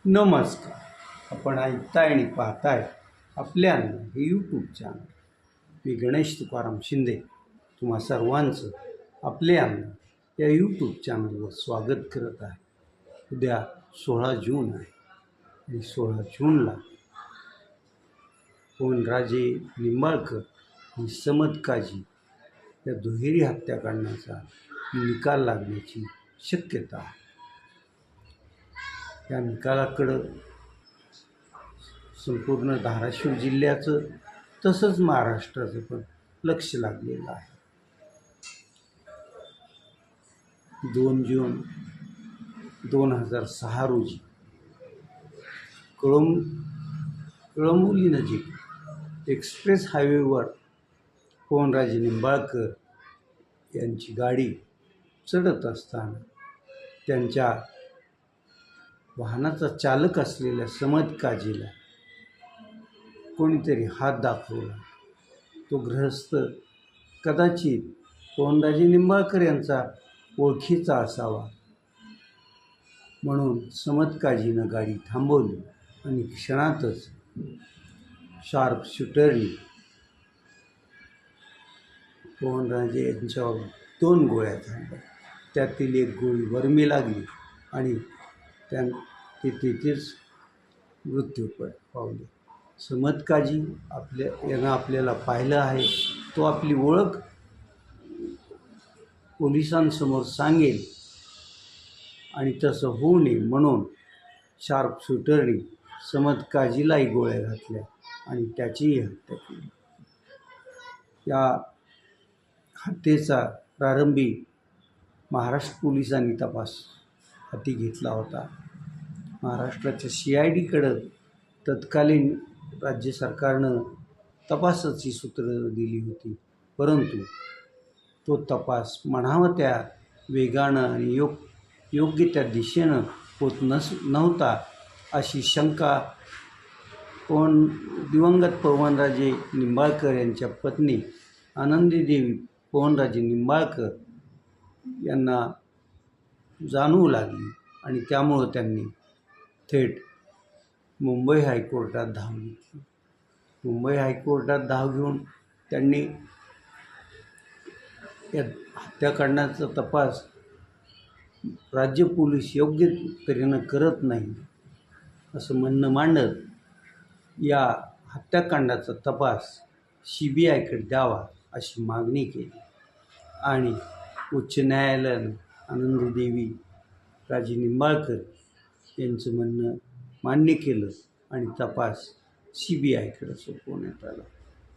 नमस्कार. आपण ऐकताय आणि पाहताय आपल्या अन्न हे यूट्यूब चॅनल. मी गणेश तुकाराम शिंदे तुम्हा सर्वांचं आपले अन्न या यूट्यूब चॅनलवर स्वागत करत आहे. उद्या 16 जून आहे आणि 16 जूनला पवनराजे निंबाळकर आणि समद काजी या दुहेरी हत्याकांडाचा निकाल लागण्याची शक्यता आहे. या निकालाकडं संपूर्ण धाराशिव जिल्ह्याचं तसंच महाराष्ट्राचं पण लक्ष लागलेलं आहे. 2 जून 2006 रोजी कळंबोली नजीक एक्सप्रेस हायवेवर पवनराजे निंबाळकर यांची गाडी चढत असताना त्यांच्या वाहनाचा चालक असलेल्या समद काजीला कोणीतरी हात दाखवला. तो गृहस्थ कदाचित पवनराजे निंबाळकर यांचा ओळखीचा असावा, म्हणून समद काजीनं गाडी थांबवली आणि क्षणातच शार्प शूटरने पवनराजे यांच्यावर 2 गोळ्या झाडल्या. त्यातील एक गोळी वर्मी लागली आणि ते तिथेच मृत्यू पावले. समद काजी यानं आपल्याला पाहिलं आहे. तो आपली ओळख पोलिसांसमोर सांगेल आणि तसं होऊ नये म्हणून शार्प शूटरने समद काजीलाही गोळ्या घातल्या आणि त्याचीही हत्या केली. या हत्येचा प्रारंभी महाराष्ट्र पोलिसांनी तपास हाती घेतला होता. महाराष्ट्राच्या CIDकडं तत्कालीन राज्य सरकारनं तपासाची सूत्रं दिली होती, परंतु तो तपास म्हणावं त्या वेगानं आणि योग्य त्या दिशेनं होत नव्हता अशी शंका दिवंगत पवनराजे निंबाळकर यांच्या पत्नी आनंदीदेवी पवनराजे निंबाळकर यांना जाणवू लागली आणि त्यामुळं त्यांनी थेट मुंबई हायकोर्टात धाव घेतली. मुंबई हायकोर्टात धाव घेऊन त्यांनी या हत्याकांडाचा तपास राज्य पोलीस योग्य तऱ्हेनं करत नाही असं म्हणणं मांडत या हत्याकांडाचा तपास CBIकडे द्यावा अशी मागणी केली आणि उच्च न्यायालयानं आनंदीदेवी राजे निंबाळकर यांचं म्हणणं मान्य केलं आणि तपास CBIकडे सोपवण्यात आला.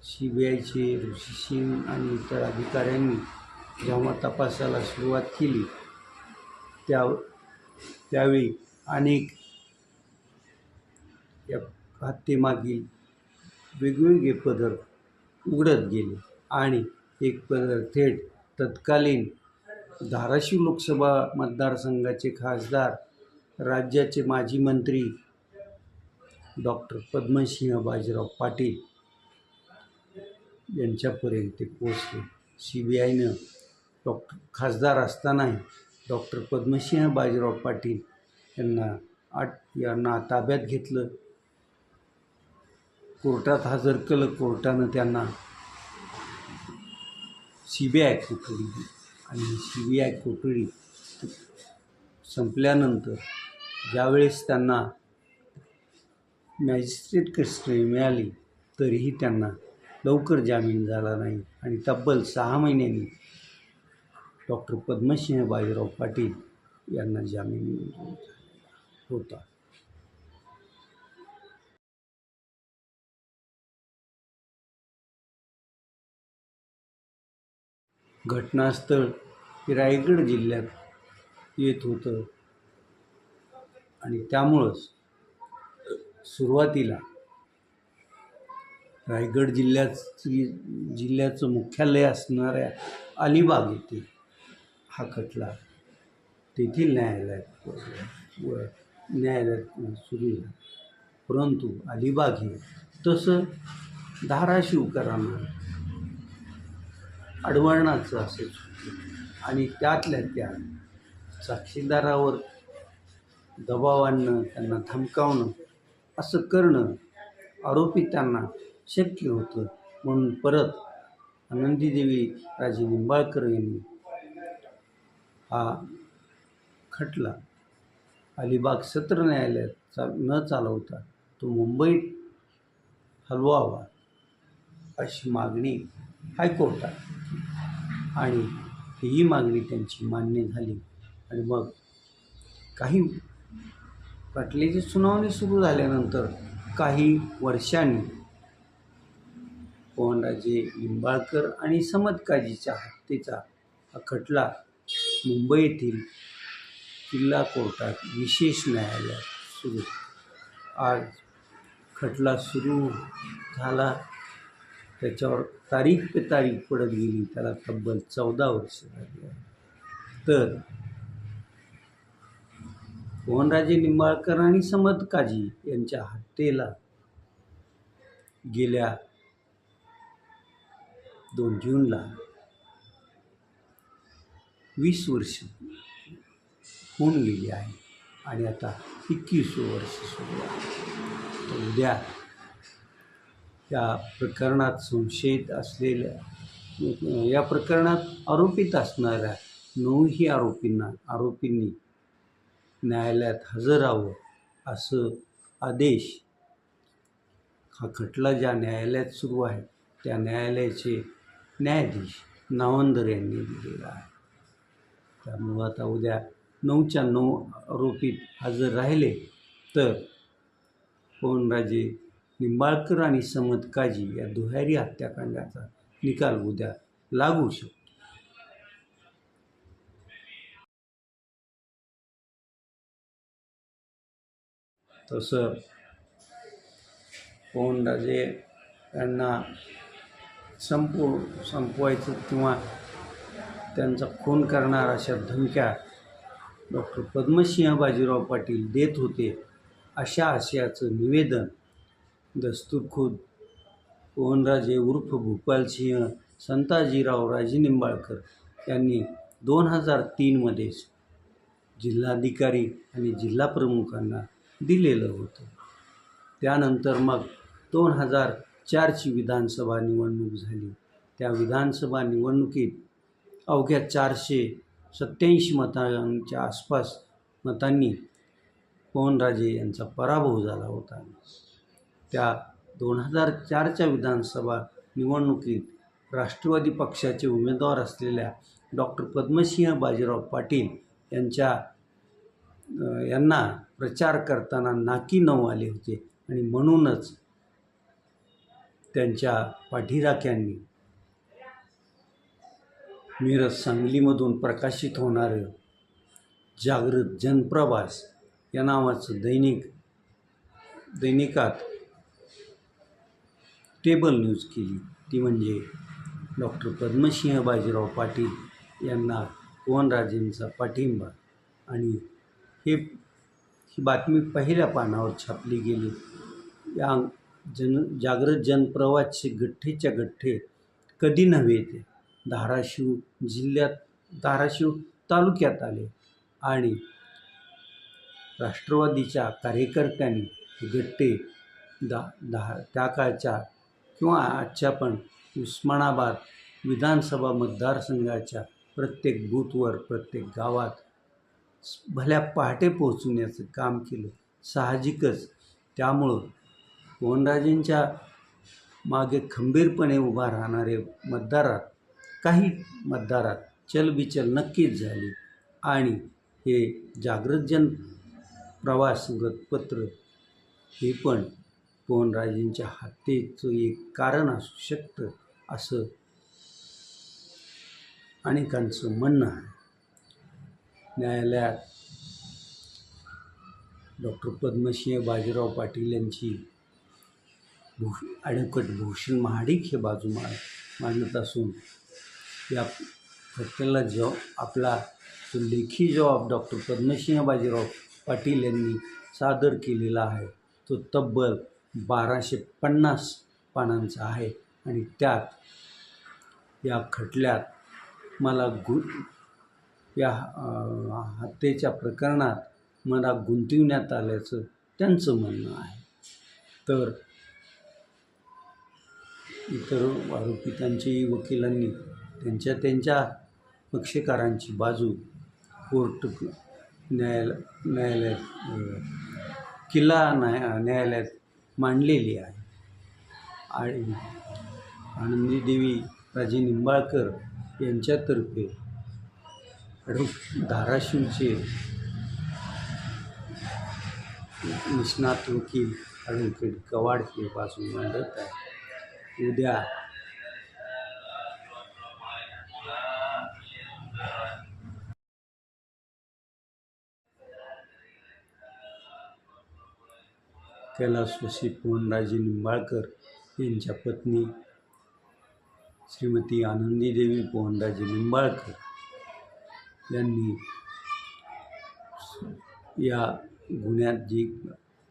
CBIचे ऋषी सिंग आणि इतर अधिकाऱ्यांनी जेव्हा तपासाला सुरुवात केली त्यावेळी अनेक या हत्येमागील वेगवेगळे पदर उघडत गेले आणि एक पदर थेट तत्कालीन धाराशिव लोकसभा मतदारसंघाचे खासदार, राज्याचे माजी मंत्री डॉक्टर पद्मसिंह बाजीराव पाटील यांच्यापर्यंत ते पोचले. CBIनं खासदार असतानाही डॉक्टर पद्मसिंह बाजीराव पाटील यांना ताब्यात घेतलं, कोर्टात हजर केलं. कोर्टानं त्यांना CBI कोठडी दिली आणि CBI कोठडी संपल्यानंतर ज्यावेळेस त्यांना मॅजिस्ट्रेट कस्टडी मिळाली तरीही त्यांना लवकर जामीन झाला नाही आणि तब्बल 6 महिन्यांनी डॉक्टर पद्मसिंह बाजीराव पाटील यांना जामीन मंजूर होता. घटनास्थळ हे रायगड जिल्ह्यात येत होतं आणि त्यामुळंच सुरुवातीला रायगड जिल्ह्याचं मुख्यालय असणाऱ्या अलिबाग येथे हा खटला तेथील न्यायालयात सुरू झाला. परंतु अलिबाग हे तसं धाराशिवकरांना अडवळणाचं असेल आणि त्यातल्या त्या साक्षीदारावर दबाव आणणं, त्यांना धमकावणं असं करणं आरोपी त्यांना शक्य होतं. म्हणून परत आनंदीदेवी राजे निंबाळकर यांनी हा खटला अलिबाग सत्र न्यायालयात न चालवता तो मुंबईत हलवावा अशी मागणी हायकोर्टात, आणि ही मागणी त्यांची मान्य झाली. आणि मग काही खटल्याची सुनावणी सुरू झाल्यानंतर काही वर्षांनी पवनराजे निंबाळकर आणि समद काजीच्या हत्येचा हा खटला मुंबई येथील जिल्हा कोर्टात विशेष न्यायालयात सुरू. आज खटला सुरू झाला, त्याच्यावर तारीख पे तारीख पडत गेली. त्याला तब्बल 14 वर्ष झाली आहे. तर पवनराजे निंबाळकर आणि समद काजी यांच्या हत्येला गेल्या 2 जूनला 20 वर्ष होऊन गेली आहे आणि आता 21वं वर्ष सुरू आहे. तर उद्या या प्रकरणात संशयित असलेल्या, या प्रकरणात आरोपित असणाऱ्या 9ही आरोपींनी न्यायालयात हजर राहावं असं आदेश हा खटला ज्या न्यायालयात सुरू आहे त्या न्यायालयाचे न्यायाधीश नावंदर यांनी दिलेला आहे. त्यामुळं आता उद्या 9च्या 9 आरोपीत हजर राहिले तर पवनराजे निंबाळकर आणि समद काजी या दुहेरी हत्याकांडाचा निकाल उद्या लागू शकतो. तसं पवनराजे यांना संपवायचं किंवा त्यांचा खून करणार अशा धमक्या डॉक्टर पद्मसिंह बाजीराव पाटील देत होते, अशा आशयाचं निवेदन दस्तूरखुद पवनराजे उर्फ भूपालसिंह संताजीराव राजे निंबाळकर यांनी 2003मध्येच जिल्हाधिकारी आणि जिल्हाप्रमुखांना दिलेलं होतं. त्यानंतर मग 2004ची विधानसभा निवडणूक झाली. त्या विधानसभा निवडणुकीत अवघ्या 487 मतांच्या आसपास मतांनी पवनराजे यांचा पराभव झाला होता. त्या 2004च्या विधानसभा निवडणुकीत राष्ट्रवादी पक्षाचे उमेदवार असलेल्या डॉक्टर पद्मसिंह बाजीराव पाटील यांना प्रचार करताना नाकी नऊ आले होते आणि म्हणूनच त्यांच्या पाठीराख्यांनी मिरज सांगलीमधून प्रकाशित होणारं जागृत जनप्रवास या नावाचं दैनिकात टेबल न्यूज केली. ती म्हणजे डॉक्टर पद्मसिंह बाजीराव पाटील यांना पवनराजेंचा पाठिंबा, आणि ही बातमी पहिल्या पानावर छापली गेली. या जागृत जनप्रवासचे गठ्ठेच्या गठ्ठे कधी नव्हे ते धाराशिव तालुक्यात आले आणि राष्ट्रवादीच्या कार्यकर्त्यांनी गट्टे त्या काळच्या किंवा आजच्या पण उस्मानाबाद विधानसभा मतदारसंघाच्या प्रत्येक बूथवर, प्रत्येक गावात भल्या पहाटे पोहोचवण्याचं काम केलं. साहजिकच त्यामुळं पवनराजेंच्या मागे खंबीरपणे उभा राहणारे काही मतदारात चलबिचल नक्कीच झाली आणि हे जागृत जन प्रवास वृत्तपत्र हे पण पवनराजेंच्या हत्येचं एक कारण असू शकतं असं अनेकांचं म्हणणं आहे. न्यायालयात डॉक्टर पद्मसिंह बाजीराव पाटील यांची ॲडव्होकेट भूषण महाडिक हे बाजू मांडत असून या खटल्याला आपला जो लेखी जबाब डॉक्टर पद्मसिंह बाजीराव पाटील यांनी सादर केलेला आहे तो तब्बल 1250 पानांचा आहे. आणि त्यात या खटल्यात मला या हत्येच्या प्रकरणात मनात गुंतविण्यात आल्याचं त्यांचं म्हणणं आहे. तर इतर आरोपितांच्याही वकिलांनी त्यांच्या पक्षकारांची बाजू कोर्ट न्यायालयात न्यायालयात मांडलेली आहे. आणि आनंदीदेवी राजे निंबाळकर यांच्यातर्फे धाराशिवचे निष्णात वकील ॲडव्होकेट गवाड हे बाजू मांडत आहे. उद्या कैलासवासी पवनराजे निंबाळकर यांच्या पत्नी श्रीमती आनंदीदेवी पवनराजे निंबाळकर यांनी या गुन्ह्यात जे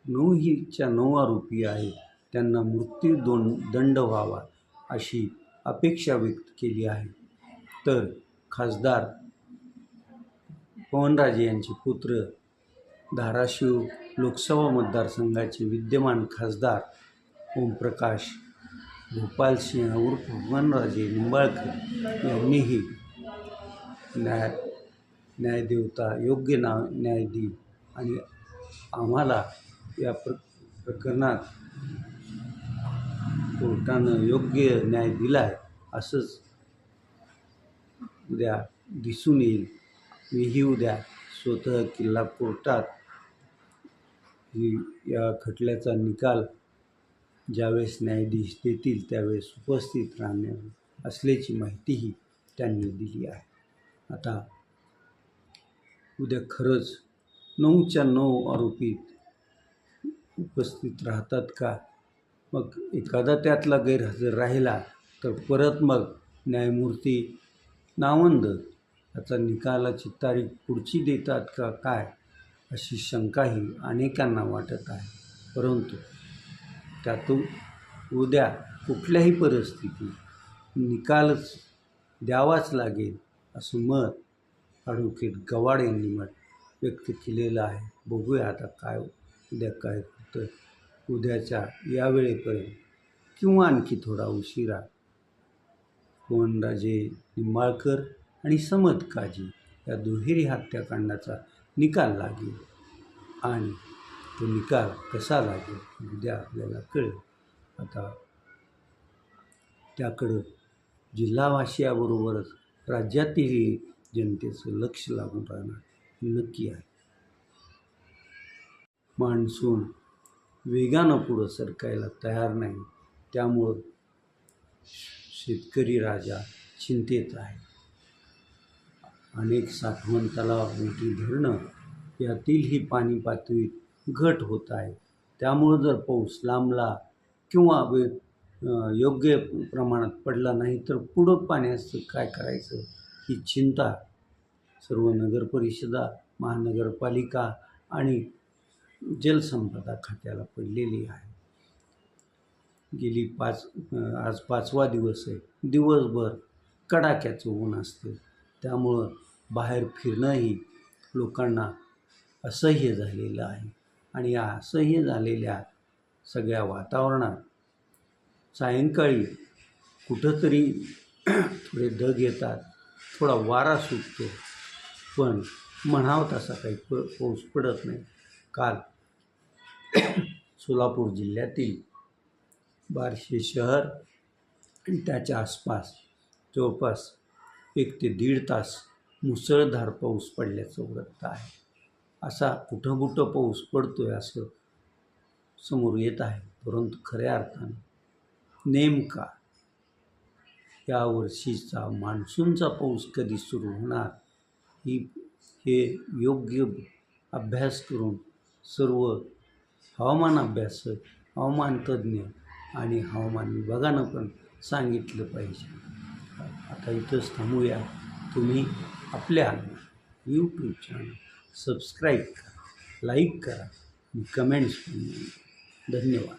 9 आरोपी आहेत त्यांना मृत्यूदंड व्हावा अशी अपेक्षा व्यक्त केली आहे. तर खासदार पवनराजे यांचे पुत्र धाराशिव लोकसभा मतदारसंघाचे विद्यमान खासदार ओमप्रकाश भोपालसिंह उर्फ पवनराजे निंबाळकर यांनीही न्यायदेवता योग्य न्याय देईल आणि आम्हाला या प्रकरणात कोर्टानं योग्य न्याय दिला आहे असंच उद्या दिसून येईल. मीही उद्या स्वतः किल्ला कोर्टात या खटल्याचा निकाल ज्यावेळेस न्यायाधीश देतील त्यावेळेस उपस्थित राहणार असल्याची माहितीही त्यांनी दिली आहे. आता उद्या खरंच 9 आरोपी उपस्थित राहतात का? मग एखादा त्यातला गैरहजर राहिला तर परत मग न्यायमूर्ती नावंद याचा निकालाची तारीख पुढची देतात का काय अशी शंकाही अनेकांना वाटत आहे. परंतु त्यातून उद्या कुठल्याही परिस्थितीत निकालच द्यावाच लागेल असं मत ॲडव्होकेट गवाड यांनी व्यक्त केलेलं आहे. बघूया आता उद्या काय होतं. उद्याच्या या वेळेपर्यंत किंवा आणखी थोडा उशिरा पवनराजे निंबाळकर आणि समद काजी या दुहेरी हत्याकांडाचा निकाल लागेल आणि तो निकाल कसा लागेल उद्या आपल्याला कळेल. आता त्याकडं जिल्हावासियाबरोबरच राज्यातील जनतेचं लक्ष लागून राहणार नक्की आहे. मान्सून वेगानं पुढं सरकायला तयार नाही, त्यामुळं शेतकरी राजा चिंतेत आहे. अनेक साठवण तलाव, मोठी धरणं यातीलही पाणी पातळीत घट होत आहे. त्यामुळं जर पाऊस लांबला किंवा योग्य प्रमाणात पडला नाही तर पुढं पाण्याचं काय करायचं ही चिंता सर्व नगरपरिषदा, महानगरपालिका आणि जलसंपदा खात्याला पडलेली आहे. आज 5वा दिवस आहे. दिवसभर कडाक्याचं ऊन असते, त्यामुळं बाहेर फिरणंही लोकांना असह्य झालेलं आहे. आणि या असह्य झालेल्या सगळ्या वातावरणात सायंकाळी कुठंतरी थोडे ढग येतात, थोडा वारा सुटतो, पण म्हणावं तसा काही पाऊस पडत नाही. काल सोलापूर जिल्ह्यातील बार्शी शहर आणि त्याच्या आसपास जवळपास 1 ते 1.5 तास मुसळधार पाऊस पडल्याचं वृत्त आहे. असा कुठं पाऊस पडतोय असं समोर येत आहे. परंतु खऱ्या अर्थानं नेमका यावर्षीचा मान्सूनचा पाऊस कधी सुरू होणार हे योग्य अभ्यास करून सर्व हवामान अभ्यासक, हवामान तज्ज्ञ आणि हवामान विभागानं पण सांगितलं पाहिजे. आता इथंच थांबूया. तुम्ही आपल्या यूट्यूब चॅनल सबस्क्राईब करा, लाईक करा आणि कमेंट्स पण. धन्यवाद.